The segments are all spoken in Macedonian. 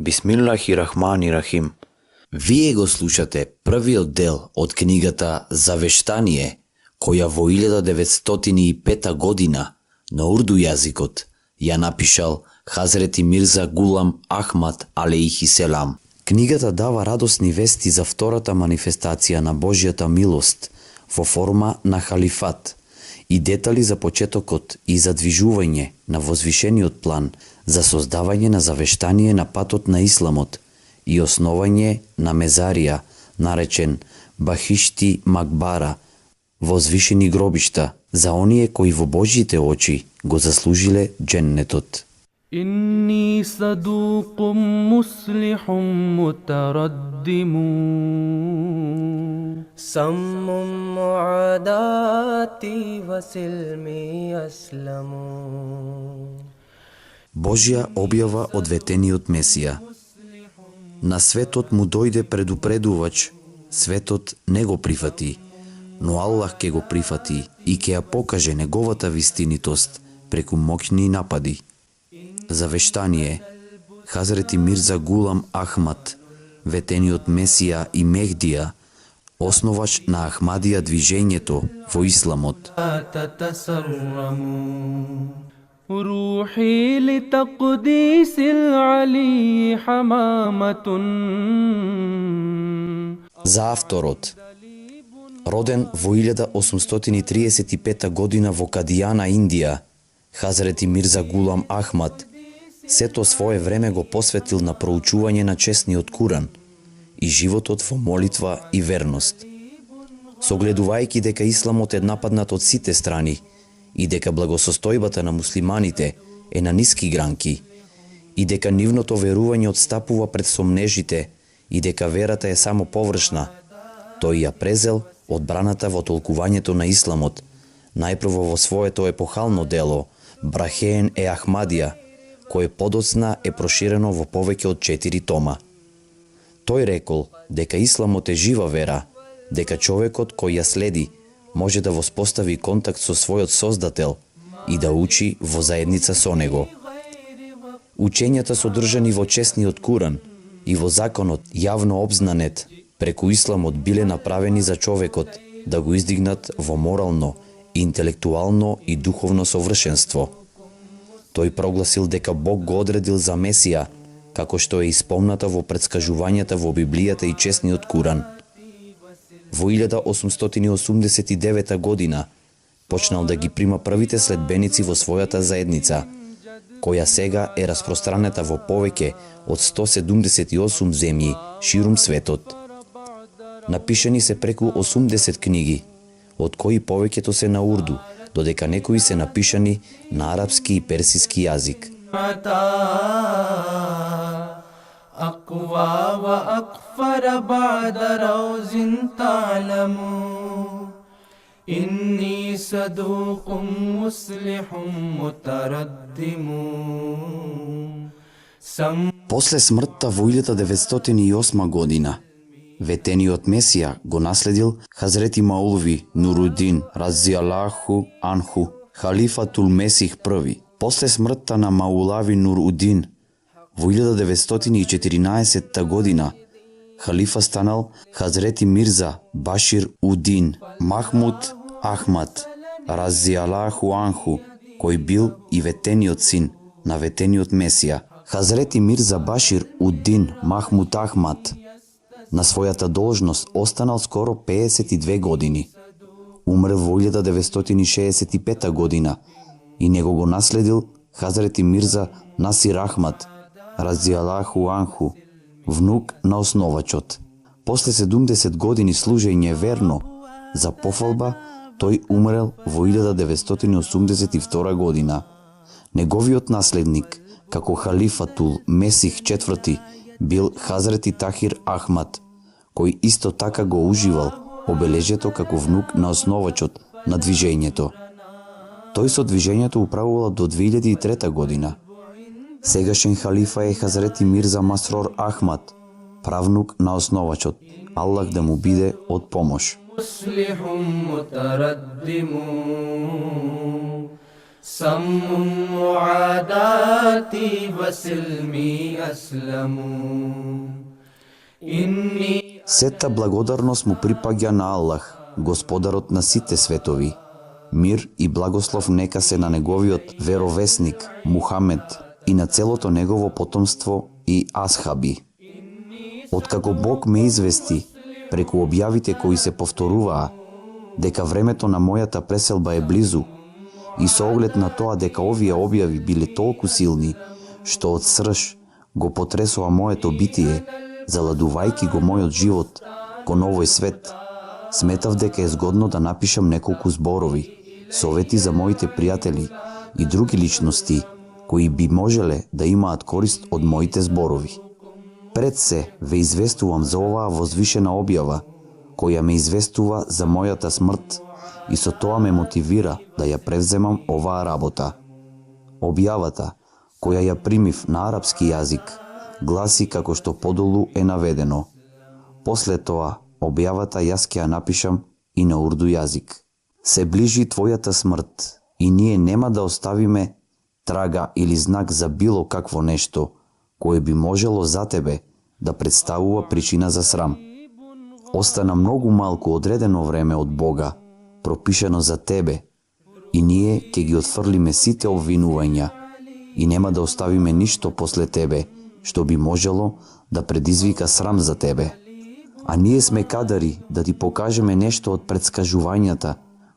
Бисмиллахи-рахмани-рахим. Вие го слушате првиот дел од книгата Завештание, која во 1905 година на урду јазикот ја напишал Хазрети Мирза Гулам Ахмад алейхи селам. Книгата дава радосни вести за втората манифестација на Божјата милост во форма на халифат и детали за почетокот и задвижување на возвишениот план за создавање на завештание на патот на исламот и основање на мезарија, наречен Бахишти Макбара, возвишени гробишта за оние кои во Божјите очи го заслужиле дженнетот. إني صدوق مصلح متردم سم معاداتي وسلمي أسلم. Божја објава од ветениот Месија. На светот му дојде предупредувач, светот не го прифати, но Аллах ке го прифати и ке ја покаже неговата вистинитост преку моќни напади. Завештание, Хазрети Мирза Гулам Ахмад, ветениот Месија и Мехдија, основач на Ахмадија движењето во исламот. روحي لتقديس العلي حمامة. За авторот. Роден во 1835 година во Кадијана, Индија, Хазрети Мирза Гулам Ахмад сето свое време го посветил на проучување на чесниот Куран и животот во молитва и верност. Согледувајќи дека исламот е нападнат од сите страни и дека благосостојбата на муслиманите е на ниски гранки и дека нивното верување отстапува пред сомнежите и дека верата е само површна, тој ја презел одбраната во толкувањето на исламот, најпрво во своето епохално дело Брахеен е Ахмадија, кое подоцна е проширено во повеќе од 4 тома. Тој рекол дека исламот е жива вера, дека човекот кој ја следи може да воспостави контакт со својот Создател и да учи во заедница со него. Учењата содржани во честниот Куран и во законот јавно обзнанет преку исламот биле направени за човекот да го издигнат во морално, интелектуално и духовно совршенство. Тој прогласил дека Бог го одредил за Месија, како што е исполната во претскажувањата во Библијата и честниот Куран. Во 1889 година почнал да ги прима првите следбеници во својата заедница, која сега е распространета во повеќе од 178 земји ширум светот. Напишани се преку 80 книги, од кои повеќето се на урду, додека некои се напишани на арапски и персиски јазик. أقوى وأقفر بعد روز تعلم إني صدوق مصلح متردم. После смртта во 1908 година, ветениот Месија го наследил Хазрети Маулви Нурудин Разијалаху Анху, халифатул Месих први. После смртта на Маулави Нурудин во 1914 година, халифа станал Хазрети Мирза Башир Удин Махмуд Ахмад Разијалаху Анху, кој бил и ветениот син на ветениот Месија. Хазрети Мирза Башир Удин Махмуд Ахмад на својата должност останал скоро 52 години. Умрел во 1965 година и него го наследил Хазрети Мирза Насир Ахмад Разијалаху Анху, внук на основачот. После 70 години служење верно за пофалба, тој умрел во 1982 година. Неговиот наследник, како халифатул Месих IV, бил Хазрети Тахир Ахмад, кој исто така го уживал обележето како внук на основачот на движењето. Тој со движењето управувал до 2003 година. Сегашен халифа е Хазрети Мирза Масрор Ахмад, правнук на основачот. Аллах да му биде од помош. سم معاداتي وسلمي أسلموا إني Сета благодарност му припаѓа на Аллах, Господарот на сите светови. Мир и благослов нека се на неговиот веровесник Мухамед и на целото негово потомство и асхаби. Откако Бог ме извести преку објавите кои се повторуваа дека времето на мојата преселба е близу и со оглед на тоа дека овие објави биле толку силни што од срж го потресува моето битие, заладувајќи го мојот живот кон овој свет, сметав дека е згодно да напишам неколку зборови, совети за моите пријатели и други личности кои би можеле да имаат корист од моите зборови. Пред се ве известувам за оваа возвишена објава, која ме известува за мојата смрт и со тоа ме мотивира да ја превземам оваа работа. Објавата, која ја примив на арапски јазик, гласи како што подолу е наведено. После тоа, објавата јас ќе ја напишам и на урду јазик. Се ближи твојата смрт и ние нема да оставиме трага или знак за било какво нешто, кое би можело за тебе да представува причина за срам. Остана многу малку одредено време од Бога, пропишано за тебе, и ние ќе ги отфрлиме сите обвинувања и нема да оставиме ништо после тебе, што би можело да предизвика срам за тебе. А ние сме кадари да ти покажеме нешто од предскажувањата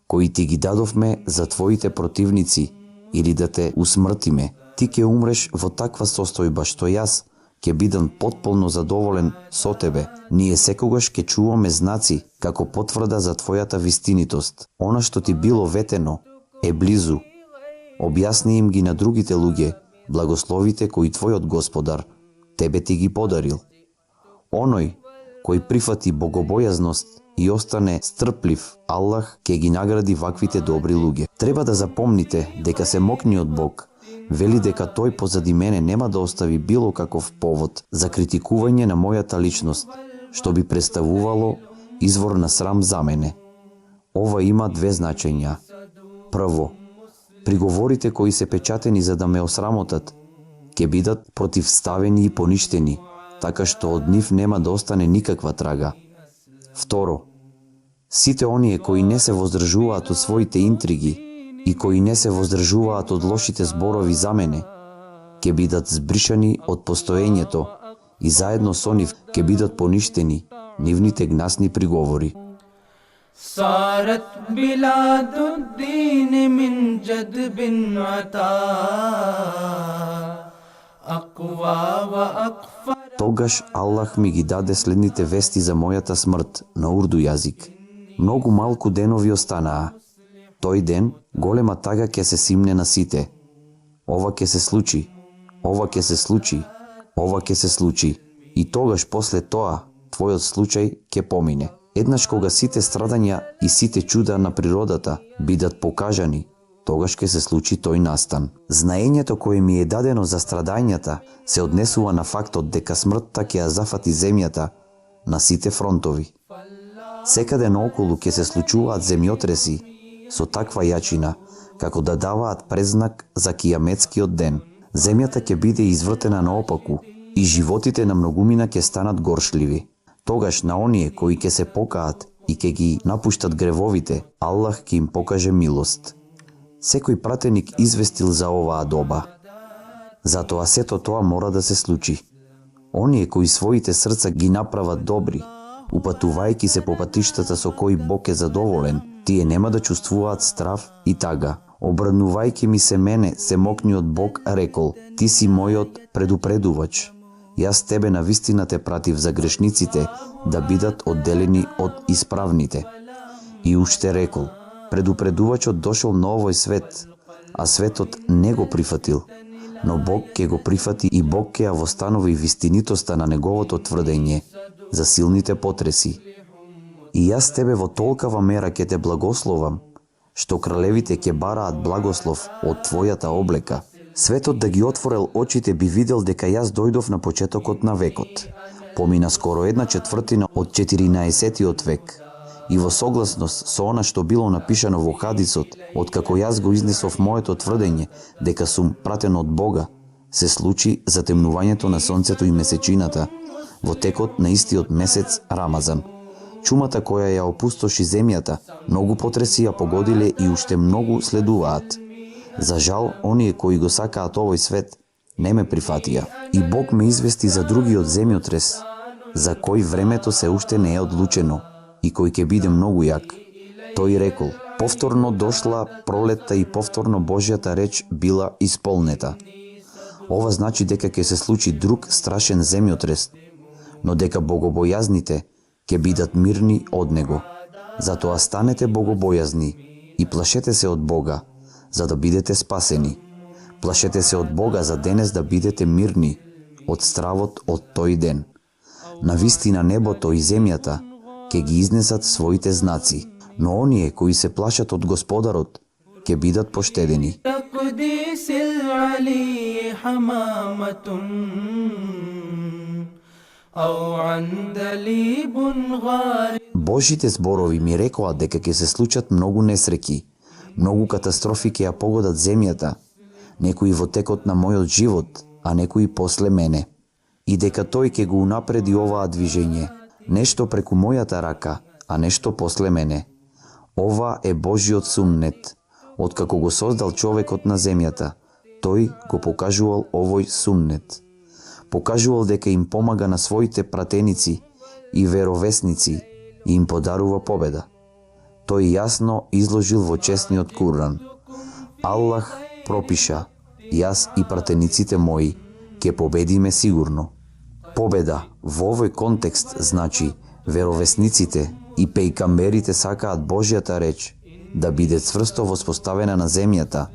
кои ти ги дадовме за твоите противници или да те усмртиме. Ти ќе умреш во таква состојба што јас ќе бидам потполно задоволен со тебе. Ние секогаш ќе чуваме знаци како потврда за твојата вистинитост. Она што ти било ветено е близу. Објасни им ги на другите луѓе благословите кои твојот Господар тебе ти ги подарил. Оној кој прифати богобојазност и остане стрплив, Аллах ќе ги награди ваквите добри луѓе. Треба да запомните дека се мокниот Бог вели дека тој позади мене нема да остави било каков повод за критикување на мојата личност, што би представувало извор на срам за мене. Ова има две значења. Прво, приговорите кои се печатени за да ме осрамотат, ќе бидат противставени и поништени, така што од нив нема да остане никаква трага. Второ, сите оние кои не се воздржуваат од своите интриги и кои не се воздржуваат од лошите зборови за мене, ќе бидат збришани од постоењето и заедно со нив ќе бидат поништени нивните гнасни приговори. صارت بلاد الدين من جدب عطا أقوى وأقفى. Тогаш Аллах ми ги даде следните вести за мојата смрт на урду јазик. Многу малку денови останаа. Тој ден голема тага ќе се симне на сите. Ова ќе се случи, ова ќе се случи, ова ќе се случи. И тогаш после тоа, твојот случај ќе помине. Еднаш кога сите страдања и сите чуда на природата бидат покажани, тогаш ќе се случи тој настан. Знаењето кое ми е дадено за страдањата се однесува на фактот дека смртта ќе ја зафати земјата на сите фронтови. Секаде наоколу ќе се случуваат земјотреси со таква јачина, како да даваат презнак за кијаметскиот ден. Земјата ќе биде извртена наопаку и животите на многумина ќе станат горшливи. Тогаш на оние кои ќе се покаат и ќе ги напуштат гревовите, Аллах ќе им покаже милост. Секој пратеник известил за оваа доба. Затоа сето тоа мора да се случи. Оние кои своите срца ги направат добри, упатувајќи се по патиштата со кои Бог е задоволен, тие нема да чувствуваат страв и тага. Обрнувајќи ми се мене, семокниот Бог рекол: ти си мојот предупредувач. Јас тебе на вистина те пратив за грешниците да бидат одделени од исправните. И уште рекол: предупредувачот дошол на овој свет, а светот не го прифатил, но Бог ќе го прифати и Бог ќе ја востанови вистинитоста на неговото тврдење за силните потреси. И јас тебе во толкава мера ќе те благословам, што кралевите ќе бараат благослов од твојата облека. Светот да ги отворел очите би видел дека јас дојдов на почетокот на векот. Помина скоро 1/4 од 14 век И во согласност со она што било напишано во хадисот, откако јас го изнесов моето тврдење дека сум пратен од Бога, се случи затемнувањето на сонцето и месечината во текот на истиот месец Рамазан. Чумата која ја опустоши земјата, многу потреси ја погодиле и уште многу следуваат. За жал, оние кои го сакаат овој свет, не ме прифатија. И Бог ме извести за другиот земјотрес, за кој времето се уште не е одлучено и кој ќе биде многу јак. Тој рекол, повторно дошла пролетта и повторно Божјата реч била исполнета. Ова значи дека ќе се случи друг страшен земјотрес, но дека богобојазните ќе бидат мирни од него. Затоа станете богобојазни и плашете се од Бога, за да бидете спасени. Плашете се од Бога за денес да бидете мирни од стравот од тој ден. Навистина небото и земјата ќе ги изнесат своите знаци, но оние кои се плашат од Господарот ќе бидат поштедени. Божите зборови ми рекоа дека ќе се случат многу несреќи, многу катастрофи ќе ја погодат земјата, некои во текот на мојот живот, а некои после мене. И дека тој ќе го унапреди оваа движење, нешто преку мојата рака, а нешто после мене. Ова е Божјиот суннет. Откако го создал човекот на земјата, тој го покажувал овој суннет. Покажувал дека им помага на своите пратеници и веровесници и им подарува победа. Тој јасно изложил во честниот Куран. Аллах пропиша, јас и пратениците мои ќе победиме сигурно. Победа во овој контекст значи веровесниците и пејкамберите сакаат Божјата реч да биде цврсто воспоставена на земјата,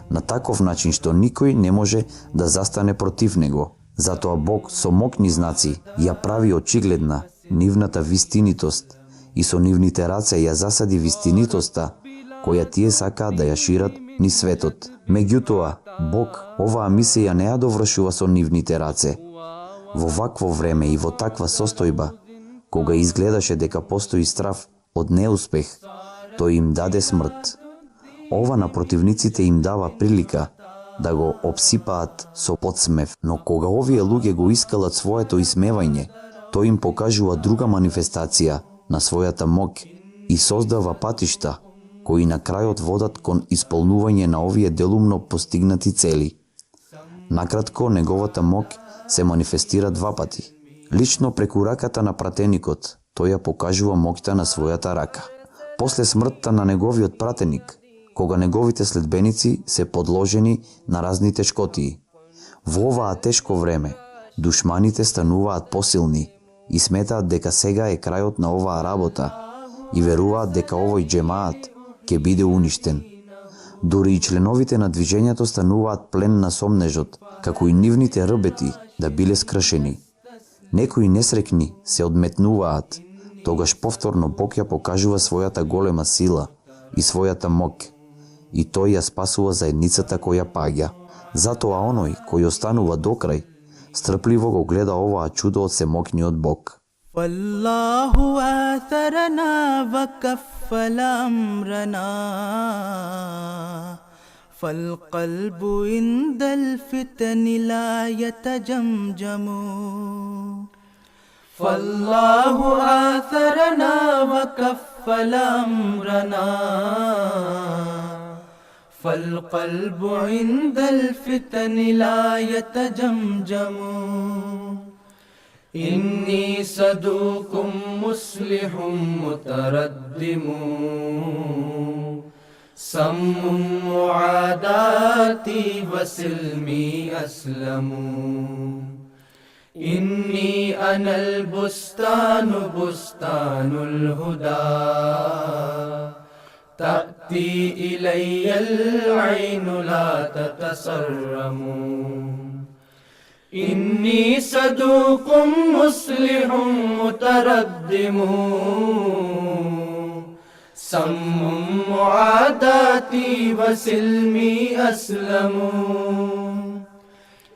на таков начин што никој не може да застане против него. Затоа Бог со мокни знаци ја прави очигледна нивната вистинитост и со нивните раце ја засади вистинитоста која тие сакаат да ја шират ни светот. Меѓутоа, Бог оваа мисија не ја довршува со нивните раце. Во вакво време и во таква состојба, кога изгледаше дека постои страв од неуспех, тој им даде смрт. Ова на противниците им дава прилика да го обсипаат со подсмев, но кога овие луѓе го искалат своето исмевање, тој им покажува друга манифестација на својата моќ и создава патишта кои на крајот водат кон исполнување на овие делумно постигнати цели. Накратко, неговата моќ се манифестира два пати. Лично преку раката на пратеникот, тој ја покажува моќта на својата рака. После смртта на неговиот пратеник, кога неговите следбеници се подложени на разни тешкотии. Во оваа тешко време, душманите стануваат посилни и сметаат дека сега е крајот на оваа работа и веруваат дека овој џемаат ќе биде уништен. Дури и членовите на движењето стануваат плен на сомнежот, како и нивните рбети да биле скршени. Некои несрекни се одметнуваат, тогаш повторно Бог ја покажува својата голема сила и својата моќ, и тој ја спасува заедницата која паѓа. Затоа оној кој останува до крај, стрпливо го гледа оваа чудо од всемоќниот Бог. والله آثرنا وكفل أمرنا فالقلب عند الفتن لا يتجمجم فالله آثرنا وكفل أمرنا فالقلب عند الفتن لا يتجمجم إني صدوق مصلح متردم سم معاداتي وسلمي أسلم إني أنا البستان بستان الهدى تأتي إلي العين لا تتسرم إني صدوق مصلح متردم سم معاداتي وسلمي أسلم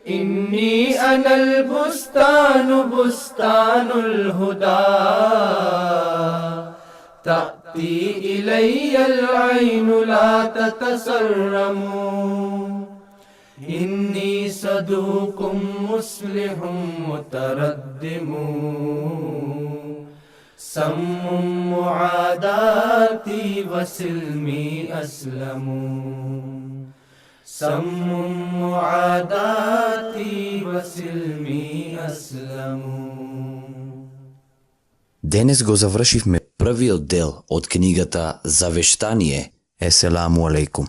إني أنا البستان بستان الهدى تأتي إلي العين لا تتسرم إني صدوق مصلح متردم سم معاداتي وسلمي أسلم سم معاداتي وسلمي أسلم. Денес го завршивме првиот дел од книгата Завештание. Еселаму алейкум.